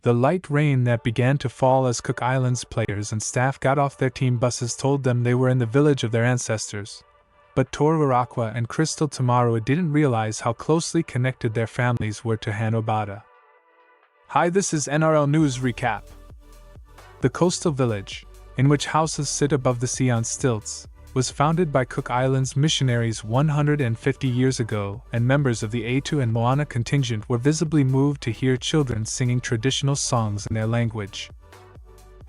The light rain that began to fall as Cook Islands players and staff got off their team buses told them they were in the village of their ancestors. But Toru and Crystal Tamarua didn't realize how closely connected their families were to Hanobata. Hi, this is NRL News Recap. The coastal village, in which houses sit above the sea on stilts, was founded by Cook Islands missionaries 150 years ago, and members of the Atu and Moana contingent were visibly moved to hear children singing traditional songs in their language.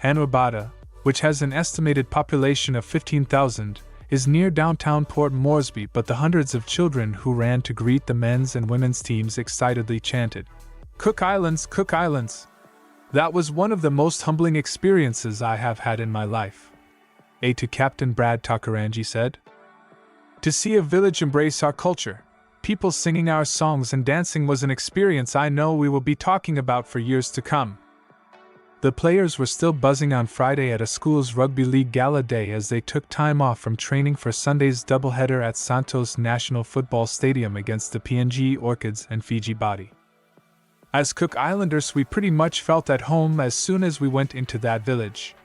Hanobata, which has an estimated population of 15,000, is near downtown Port Moresby, but the hundreds of children who ran to greet the men's and women's teams excitedly chanted, "Cook Islands, Cook Islands!" That was one of the most humbling experiences I have had in my life, Atu Captain Brad Takarangi said. To see a village embrace our culture, people singing our songs and dancing was an experience I know we will be talking about for years to come. The players were still buzzing on Friday at a school's rugby league gala day as they took time off from training for Sunday's doubleheader at Santos National Football Stadium against the PNG Orchids and Fiji Body. As Cook Islanders, we pretty much felt at home as soon as we went into that village,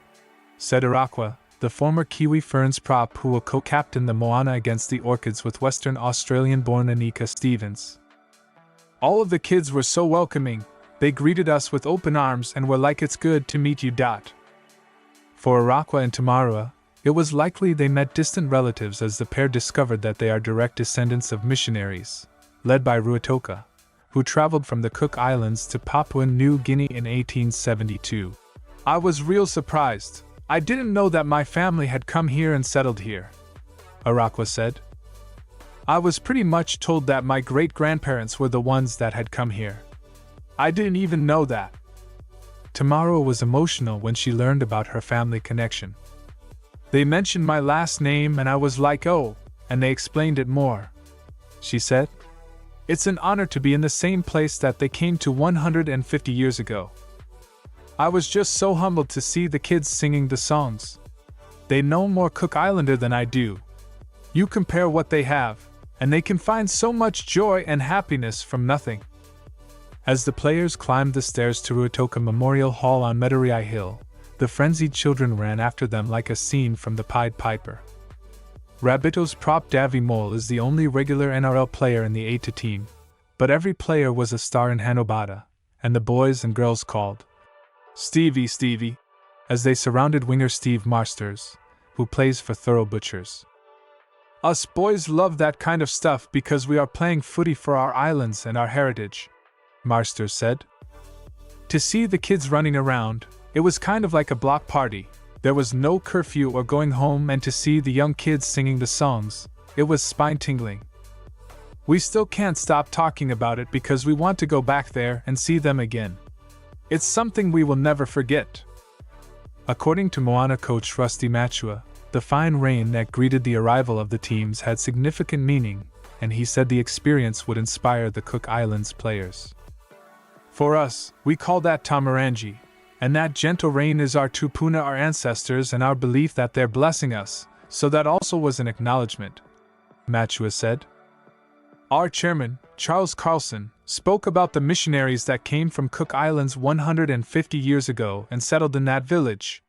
said Irakwa, the former Kiwi Ferns prop who will co-captain the Moana against the Orchids with Western Australian-born Anika Stevens. All of the kids were so welcoming. They greeted us with open arms and were like, "It's good to meet you." For Irakwa and Tamarua, it was likely they met distant relatives as the pair discovered that they are direct descendants of missionaries, led by Ruatoka, who traveled from the Cook Islands to Papua New Guinea in 1872. "I was real surprised. I didn't know that my family had come here and settled here," Irakwa said. "I was pretty much told that my great-grandparents were the ones that had come here. I didn't even know that." Tamarua was emotional when she learned about her family connection. "They mentioned my last name and I was like, oh," and they explained it more, she said. "It's an honor to be in the same place that they came to 150 years ago. I was just so humbled to see the kids singing the songs. They know more Cook Islander than I do. You compare what they have, and they can find so much joy and happiness from nothing." As the players climbed the stairs to Ruatoka Memorial Hall on Meterai Hill, the frenzied children ran after them like a scene from the Pied Piper. Rabbitohs prop Davy Mole is the only regular NRL player in the Atu team, but every player was a star in Hanobata, and the boys and girls called "Stevie, Stevie," as they surrounded winger Steve Marsters, who plays for Thurl Butchers. "Us boys love that kind of stuff because we are playing footy for our islands and our heritage," Marsters said. To see the kids running around, it was kind of like a block party. There was no curfew or going home, and to see the young kids singing the songs, it was spine-tingling. "We still can't stop talking about it because we want to go back there and see them again. It's something we will never forget." According to Moana coach Rusty Machua, the fine rain that greeted the arrival of the teams had significant meaning, and he said the experience would inspire the Cook Islands players. "For us, we call that Tamarangi, and that gentle rain is our tupuna, our ancestors, and our belief that they're blessing us, so that also was an acknowledgement," Machua said. Our chairman, Charles Carlson, spoke about the missionaries that came from Cook Islands 150 years ago and settled in that village,